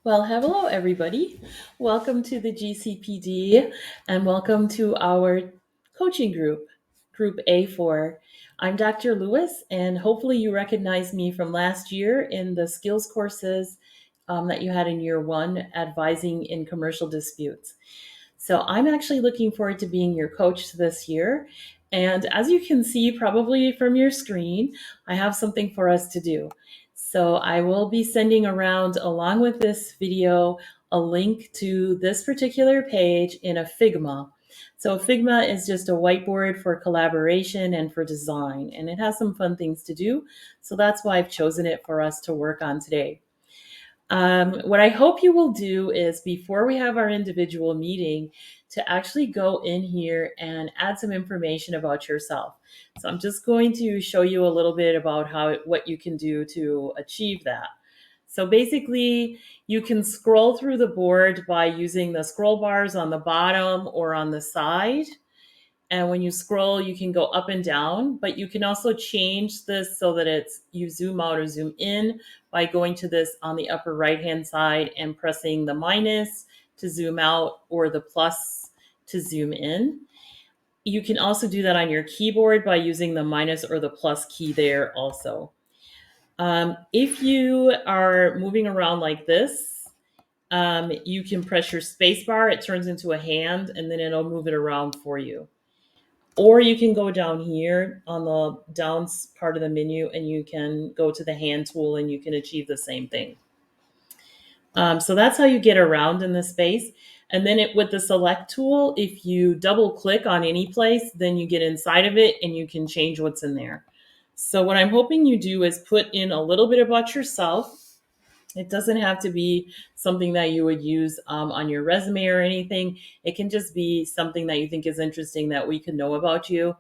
Well, hello everybody. Welcome to the GCPD and welcome to our coaching group, Group A4. I'm Dr. Lewis, and hopefully you recognize me from last year in the skills courses that you had in year one, advising in commercial disputes. So I'm actually looking forward to being your coach this year. And as you can see, probably from your screen, I have something for us to do. So I will be sending around, along with this video, a link to this particular page in a Figma. So Figma is just a whiteboard for collaboration and for design, and it has some fun things to do. So that's why I've chosen it for us to work on today. What I hope you will do is, before we have our individual meeting, to actually go in here and add some information about yourself. So I'm just going to show you a little bit about what you can do to achieve that. So basically, you can scroll through the board by using the scroll bars on the bottom or on the side. And when you scroll, you can go up and down, but you can also change this so that you zoom out or zoom in by going to this on the upper right-hand side and pressing the minus to zoom out or the plus to zoom in. You can also do that on your keyboard by using the minus or the plus key there also. If you are moving around like this, you can press your space bar. It turns into a hand, and then it'll move it around for you. Or you can go down here on the down part of the menu and you can go to the hand tool and you can achieve the same thing. So that's how you get around in this space. And then with the select tool, if you double click on any place, then you get inside of it and you can change what's in there. So what I'm hoping you do is put in a little bit about yourself. It doesn't have to be something that you would use on your resume or anything. It can just be something that you think is interesting that we can know about you.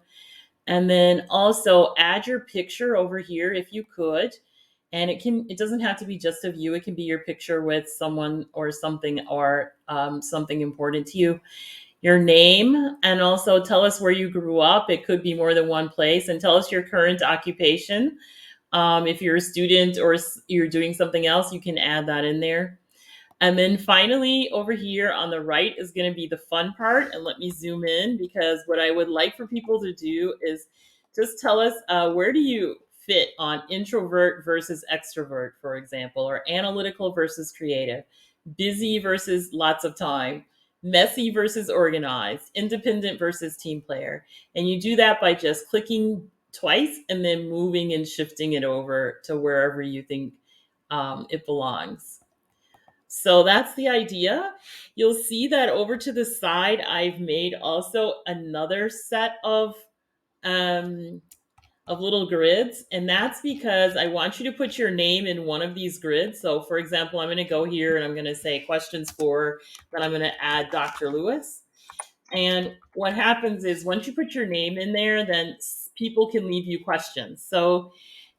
And then also add your picture over here if you could. And it doesn't have to be just of you. It can be your picture with someone or something, or something important to you. Your name, and also tell us where you grew up. It could be more than one place. And tell us your current occupation. If you're a student or you're doing something else, you can add that in there. And then finally, over here on the right is going to be the fun part. And let me zoom in, because what I would like for people to do is just tell us, where do you fit on introvert versus extrovert, for example, or analytical versus creative, busy versus lots of time, messy versus organized, independent versus team player. And you do that by just clicking twice and then moving and shifting it over to wherever you think it belongs. So that's the idea. You'll see that over to the side, I've made also another set of little grids. And that's because I want you to put your name in one of these grids. So for example, I'm going to go here and I'm going to say questions for, then I'm going to add Dr. Lewis. And what happens is, once you put your name in there, then people can leave you questions. So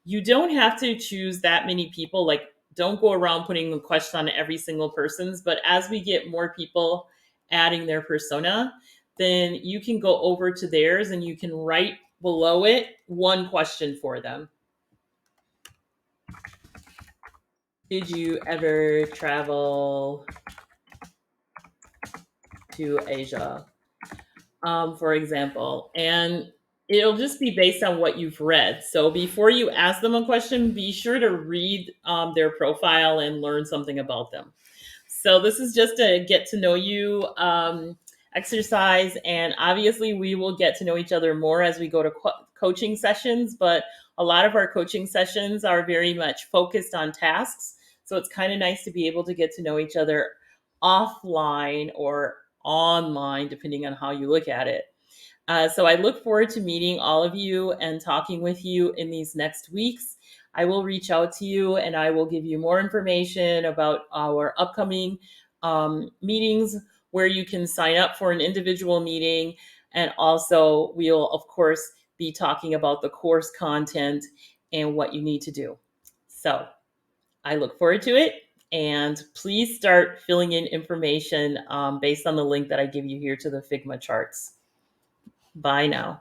you don't have to choose that many people. Like, don't go around putting a question on every single person's. But as we get more people adding their persona, then you can go over to theirs and you can write below it one question for them. Did you ever travel to Asia, for example? And it'll just be based on what you've read. So before you ask them a question, be sure to read their profile and learn something about them. So this is just a get to know you exercise. And obviously we will get to know each other more as we go to coaching sessions. But a lot of our coaching sessions are very much focused on tasks. So it's kind of nice to be able to get to know each other offline or online, depending on how you look at it. So I look forward to meeting all of you and talking with you in these next weeks. I will reach out to you and I will give you more information about our upcoming meetings, where you can sign up for an individual meeting. And also, we'll, of course, be talking about the course content and what you need to do. So I look forward to it. And please start filling in information based on the link that I give you here to the Figma charts. Bye now.